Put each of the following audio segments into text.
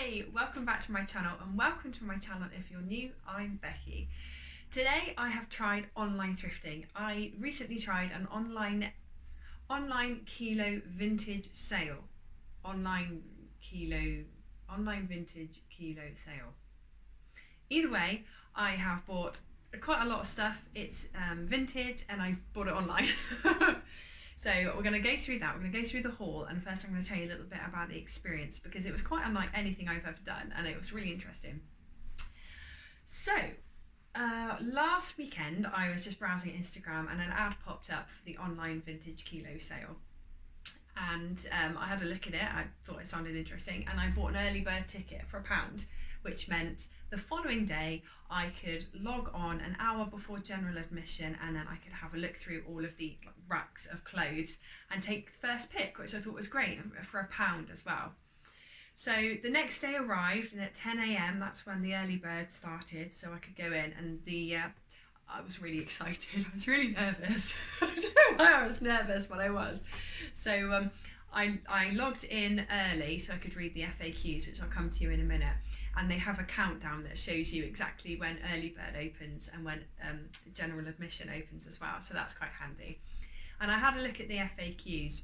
Hey, welcome back to my channel and welcome to my channel if you're new. I'm Becky. Today I have tried online thrifting. I recently tried an online kilo vintage sale. Online vintage kilo sale. Either way, I have bought quite a lot of stuff. It's vintage and I bought it online. So we're going to go through that, we're going to go through the haul, and first I'm going to tell you a little bit about the experience because it was quite unlike anything I've ever done and it was really interesting. So last weekend I was just browsing Instagram and an ad popped up for the online vintage kilo sale, and I had a look at it. I thought it sounded interesting and I bought an early bird ticket for £1, which meant the following day I could log on an hour before general admission and then I could have a look through all of the racks of clothes and take the first pick, which I thought was great, for £1 as well. So the next day arrived, and at 10 AM that's when the early bird started, so I could go in, and I was really excited. I was really nervous. I don't know why I was nervous, but I was. So I logged in early so I could read the FAQs, which I'll come to in a minute, and they have a countdown that shows you exactly when early bird opens and when general admission opens as well, so that's quite handy. And I had a look at the FAQs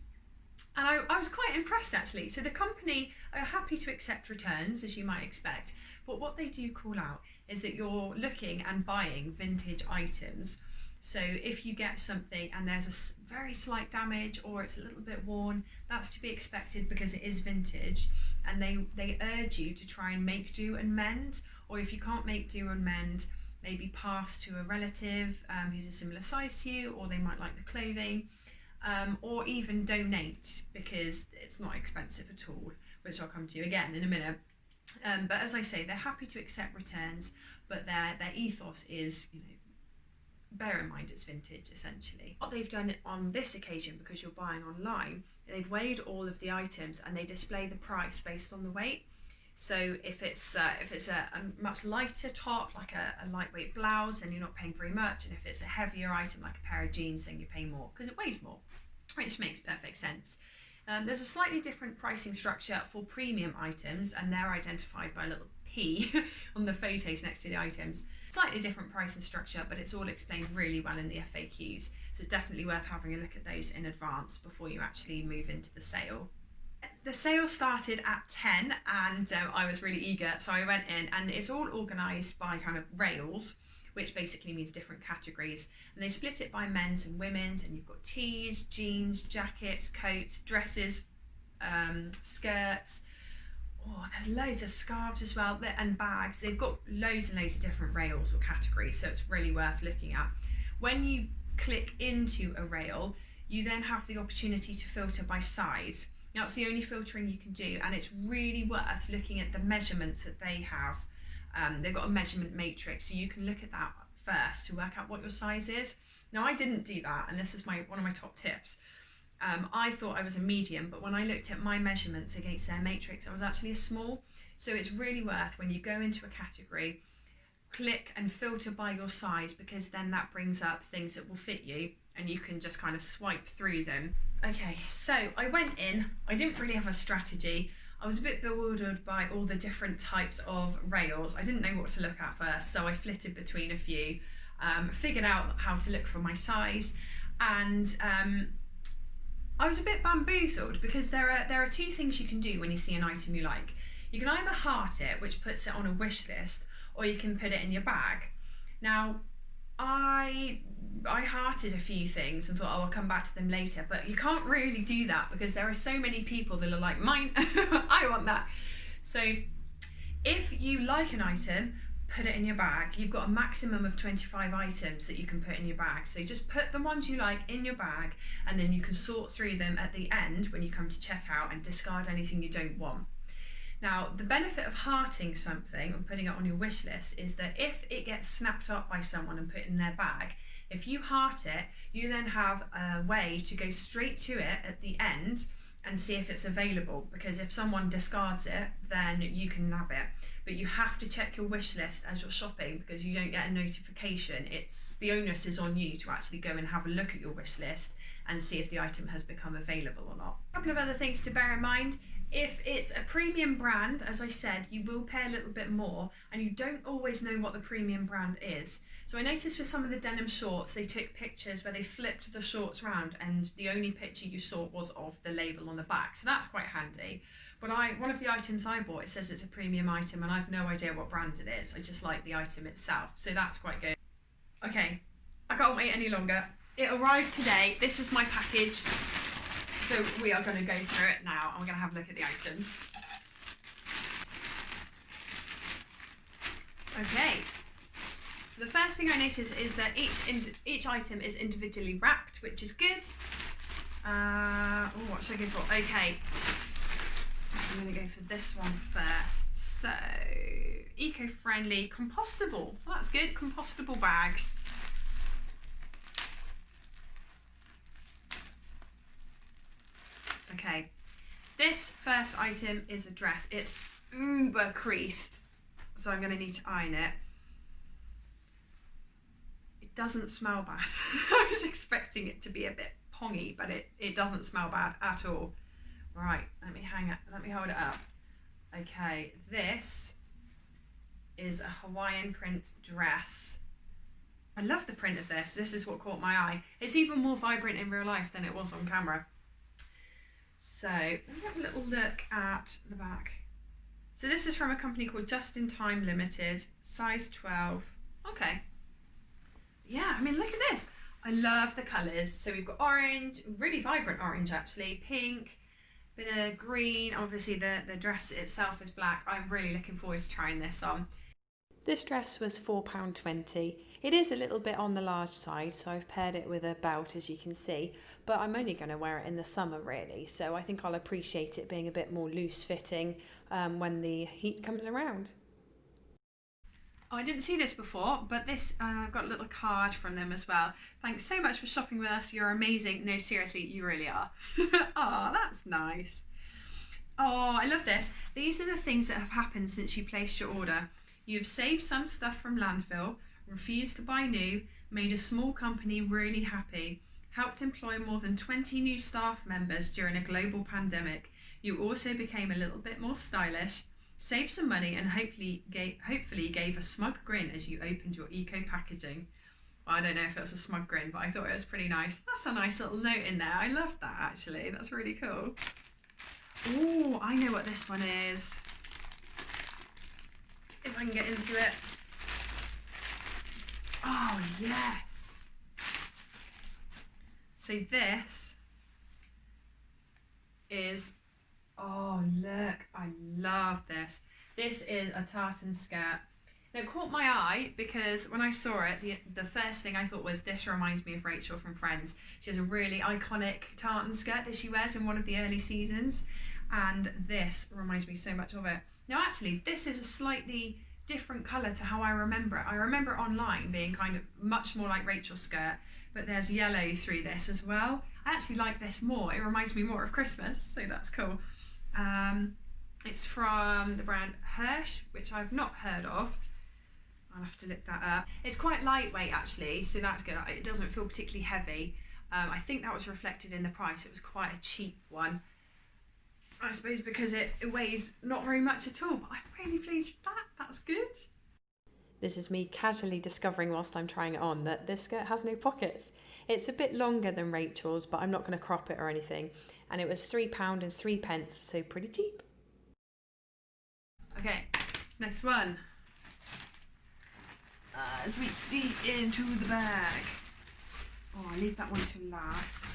and I was quite impressed actually. So the company are happy to accept returns, as you might expect, but what they do call out is that you're looking and buying vintage items. So if you get something and there's a very slight damage or it's a little bit worn, that's to be expected because it is vintage, and they urge you to try and make do and mend, or if you can't make do and mend, maybe pass to a relative who's a similar size to you, or they might like the clothing, or even donate because it's not expensive at all, which I'll come to again in a minute. But as I say, they're happy to accept returns, but their ethos is, bear in mind it's vintage essentially. What they've done on this occasion, because you're buying online, they've weighed all of the items and they display the price based on the weight. So if it's a much lighter top, like a lightweight blouse, then you're not paying very much, and if it's a heavier item like a pair of jeans, then you pay more because it weighs more, which makes perfect sense. There's a slightly different pricing structure for premium items, and they're identified by a little P on the photos next to the items. Slightly different pricing structure, but it's all explained really well in the FAQs, so it's definitely worth having a look at those in advance before you actually move into the sale. The sale started at 10 and I was really eager, so I went in, and it's all organised by kind of rails, which basically means different categories, and they split it by men's and women's, and you've got tees, jeans, jackets, coats, dresses, skirts. Oh, there's loads of scarves as well, and bags. They've got loads and loads of different rails or categories, so it's really worth looking at. When you click into a rail, you then have the opportunity to filter by size. Now, it's the only filtering you can do, and it's really worth looking at the measurements that they have. They've got a measurement matrix, so you can look at that first to work out what your size is. Now, I didn't do that, and this is one of my top tips. I thought I was a medium, but when I looked at my measurements against their matrix, I was actually a small. So it's really worth, when you go into a category, click and filter by your size, because then that brings up things that will fit you and you can just kind of swipe through them. Okay, so I went in, I didn't really have a strategy. I was a bit bewildered by all the different types of rails. I didn't know what to look at first, so I flitted between a few, figured out how to look for my size, and I was a bit bamboozled because there are two things you can do when you see an item you like. You can either heart it, which puts it on a wish list, or you can put it in your bag. Now, I hearted a few things and thought, oh, I'll come back to them later, but you can't really do that because there are so many people that are like, mine, I want that. So if you like an item, put it in your bag. You've got a maximum of 25 items that you can put in your bag. So just put the ones you like in your bag, and then you can sort through them at the end when you come to checkout and discard anything you don't want. Now, the benefit of hearting something and putting it on your wish list is that if it gets snapped up by someone and put in their bag, if you heart it, you then have a way to go straight to it at the end and see if it's available, because if someone discards it, then you can nab it. But you have to check your wish list as you're shopping, because you don't get a notification. The onus is on you to actually go and have a look at your wish list and see if the item has become available or not. A couple of other things to bear in mind. If it's a premium brand, as I said, you will pay a little bit more, and you don't always know what the premium brand is. So I noticed with some of the denim shorts, they took pictures where they flipped the shorts round and the only picture you saw was of the label on the back. So that's quite handy. But one of the items I bought, it says it's a premium item and I've no idea what brand it is. I just like the item itself. So that's quite good. Okay, I can't wait any longer. It arrived today. This is my package. So we are going to go through it now and we're going to have a look at the items. Okay. So the first thing I notice is that each item is individually wrapped, which is good. What should I go for? Okay. I'm going to go for this one first. So, eco-friendly, compostable. Well, that's good, compostable bags. Okay, this first item is a dress. It's uber creased, so I'm going to need to iron it. It doesn't smell bad. I was expecting it to be a bit pongy, but it doesn't smell bad at all. Right, let me hold it up. Okay, this is a Hawaiian print dress. I love the print of this. This is what caught my eye. It's even more vibrant in real life than it was on camera. So, let me have a little look at the back. So this is from a company called Just in Time Limited, size 12. Okay. Yeah, I mean, look at this. I love the colours. So we've got orange, really vibrant orange actually, pink, bit of green. Obviously the dress itself is black. I'm really looking forward to trying this on. This dress was £4.20. It is a little bit on the large side, so I've paired it with a belt, as you can see, but I'm only going to wear it in the summer really, so I think I'll appreciate it being a bit more loose fitting when the heat comes around. Oh, I didn't see this before, but this, I've got a little card from them as well. Thanks so much for shopping with us. You're amazing. No, seriously, you really are. Oh, that's nice. Oh, I love this. These are the things that have happened since you placed your order. You've saved some stuff from landfill, refused to buy new, made a small company really happy, helped employ more than 20 new staff members during a global pandemic. You also became a little bit more stylish, saved some money, and hopefully gave a smug grin as you opened your eco packaging. Well, I don't know if it was a smug grin, but I thought it was pretty nice. That's a nice little note in there. I love that actually. That's really cool. Oh, I know what this one is. If I can get into it. Oh, yes. So this is, oh look, I love this. This is a tartan skirt. Now it caught my eye because when I saw it, the first thing I thought was, this reminds me of Rachel from Friends. She has a really iconic tartan skirt that she wears in one of the early seasons, and this reminds me so much of it. Now actually, this is a slightly different colour to how I remember it. I remember it online being kind of much more like Rachel's skirt, but there's yellow through this as well. I actually like this more. It reminds me more of Christmas, so that's cool. It's from the brand Hirsch, which I've not heard of. I'll have to look that up. It's quite lightweight actually, so that's good. It doesn't feel particularly heavy. I think that was reflected in the price. It was quite a cheap one. I suppose because it weighs not very much at all, but I'm really pleased with that. That's good. This is me casually discovering whilst I'm trying it on that this skirt has no pockets. It's a bit longer than Rachel's, but I'm not going to crop it or anything. And it was £3.03, so pretty cheap. Okay, next one. Let's reach deep into the bag. Oh, I'll leave that one to last.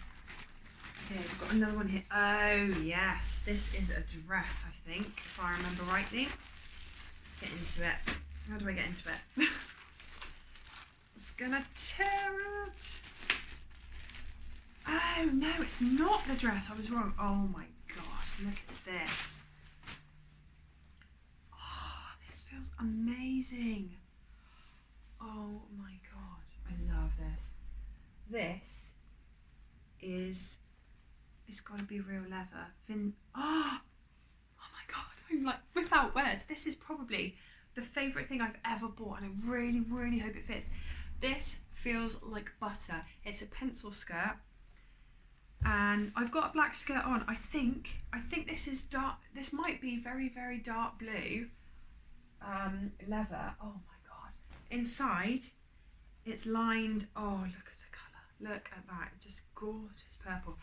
Okay, we've got another one here. Oh, yes. This is a dress, I think, if I remember rightly. Let's get into it. How do I get into it? It's gonna tear it. Oh, no, it's not the dress. I was wrong. Oh, my gosh. Look at this. Oh, this feels amazing. Oh, my God. I love this. This is... It's got to be real leather. Oh my God, I'm like without words. This is probably the favourite thing I've ever bought, and I really, really hope it fits. This feels like butter. It's a pencil skirt. And I've got a black skirt on. I think this is dark. This might be very, very dark blue leather. Oh my god. Inside, it's lined. Oh, look at the colour. Look at that. Just gorgeous purple.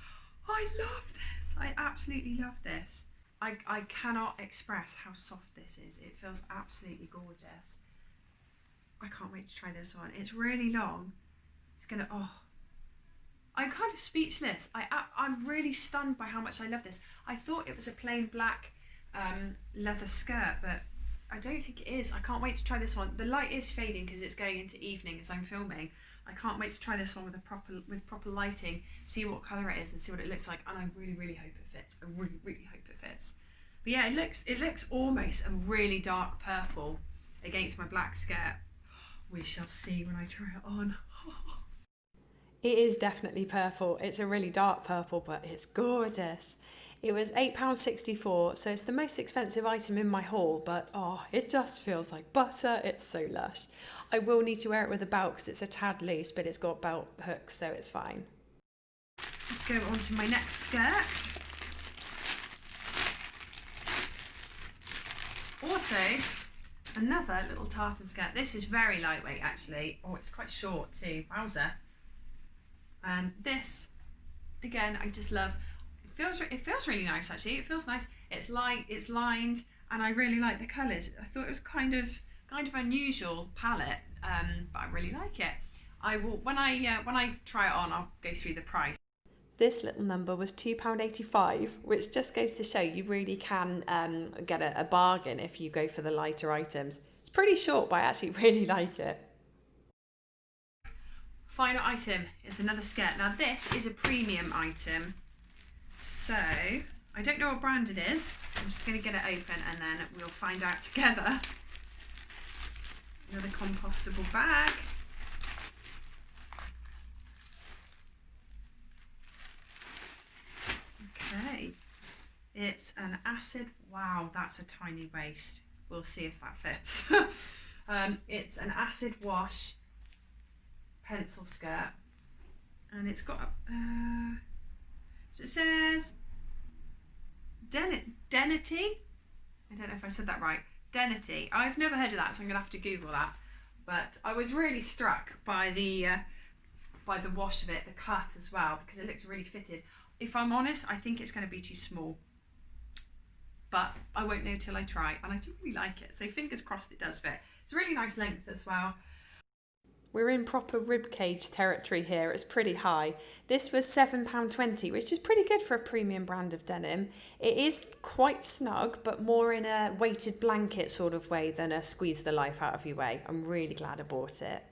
I love this. I absolutely love this. I cannot express how soft this is. It feels absolutely gorgeous. I can't wait to try this on. It's really long. It's gonna, oh. I'm kind of speechless. I'm really stunned by how much I love this. I thought it was a plain black leather skirt, but I don't think it is. I can't wait to try this on. The light is fading because it's going into evening as I'm filming. I can't wait to try this on with proper lighting, see what colour it is and see what it looks like. And I really, really hope it fits. I really, really hope it fits. But yeah, it looks almost a really dark purple against my black skirt. We shall see when I try it on. It is definitely purple. It's a really dark purple, but it's gorgeous. It was £8.64, so it's the most expensive item in my haul, but oh, it just feels like butter. It's so lush. I will need to wear it with a belt because it's a tad loose, but it's got belt hooks, so it's fine. Let's go on to my next skirt. Also, another little tartan skirt. This is very lightweight actually. Oh, it's quite short too. Wowzer. And this, again, I just love. It feels really nice actually. It feels nice. It's light. It's lined, and I really like the colours. I thought it was kind of unusual palette, but I really like it. I will when I try it on, I'll go through the price. This little number was £2.85, which just goes to show you really can get a bargain if you go for the lighter items. It's pretty short, but I actually really like it. Final item is another skirt. Now this is a premium item, so I don't know what brand it is. I'm just going to get it open and then we'll find out together. Another compostable bag. Okay, it's an acid. Wow, that's a tiny waist. We'll see if that fits. It's an acid wash pencil skirt, and it's got it says Denity. I don't know if I said that right. Denity. I've never heard of that, so I'm gonna have to Google that. But I was really struck by the wash of it, the cut as well, because it looks really fitted. If I'm honest, I think it's going to be too small, but I won't know till I try, and I do really like it, so fingers crossed it does fit. It's a really nice length as well. We're in proper ribcage territory here. It's pretty high. This was £7.20, which is pretty good for a premium brand of denim. It is quite snug, but more in a weighted blanket sort of way than a squeeze the life out of you way. I'm really glad I bought it.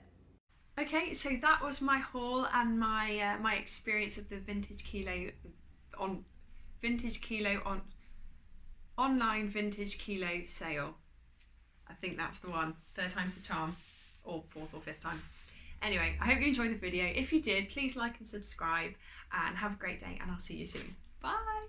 Okay, so that was my haul and my my experience of the online Vintage Kilo sale. I think that's the one. 3rd time's the charm, or 4th or 5th time. Anyway, I hope you enjoyed the video. If you did, please like and subscribe, and have a great day, and I'll see you soon. Bye.